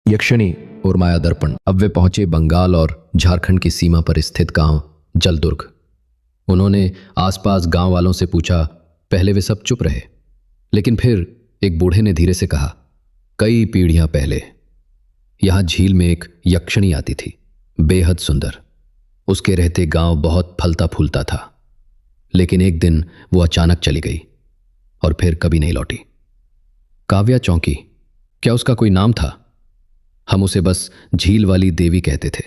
यक्षिणी और माया दर्पण। अब वे पहुंचे बंगाल और झारखंड की सीमा पर स्थित गांव जलदुर्ग। उन्होंने आसपास गांव वालों से पूछा। पहले वे सब चुप रहे, लेकिन फिर एक बूढ़े ने धीरे से कहा, कई पीढ़ियां पहले यहां झील में एक यक्षिणी आती थी, बेहद सुंदर। उसके रहते गांव बहुत फलता फूलता था, लेकिन एक दिन वो अचानक चली गई और फिर कभी नहीं लौटी। काव्या चौंकी। क्या उसका कोई नाम था? हम उसे बस झील वाली देवी कहते थे।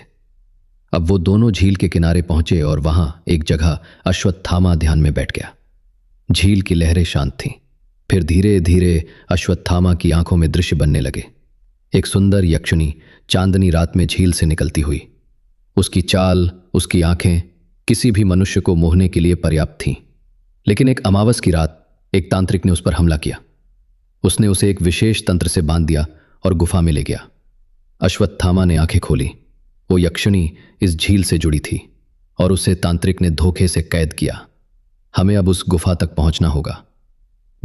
अब वो दोनों झील के किनारे पहुंचे और वहां एक जगह अश्वत्थामा ध्यान में बैठ गया। झील की लहरें शांत थीं। फिर धीरे धीरे अश्वत्थामा की आंखों में दृश्य बनने लगे। एक सुंदर यक्षिणी चांदनी रात में झील से निकलती हुई। उसकी चाल, उसकी आंखें किसी भी मनुष्य को मोहने के लिए पर्याप्त थीं। लेकिन एक अमावस की रात एक तांत्रिक ने उस पर हमला किया। उसने उसे एक विशेष तंत्र से बांध दिया और गुफा में ले गया। अश्वत्थामा ने आंखें खोली। वो यक्षिणी इस झील से जुड़ी थी और उसे तांत्रिक ने धोखे से कैद किया। हमें अब उस गुफा तक पहुंचना होगा।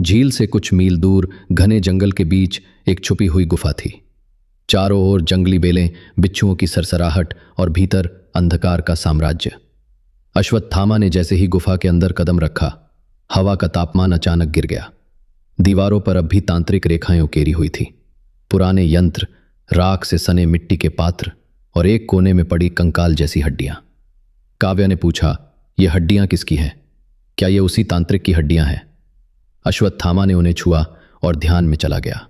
झील से कुछ मील दूर घने जंगल के बीच एक छुपी हुई गुफा थी। चारों ओर जंगली बेलें, बिच्छुओं की सरसराहट और भीतर अंधकार का साम्राज्य। अश्वत्थामा ने जैसे ही गुफा के अंदर कदम रखा, हवा का तापमान अचानक गिर गया। दीवारों पर अब भी तांत्रिक रेखाएं उकेरी हुई थी। पुराने यंत्र, राख से सने मिट्टी के पात्र और एक कोने में पड़ी कंकाल जैसी हड्डियां। काव्या ने पूछा, ये हड्डियां किसकी हैं? क्या ये उसी तांत्रिक की हड्डियां हैं? अश्वत्थामा ने उन्हें छुआ और ध्यान में चला गया।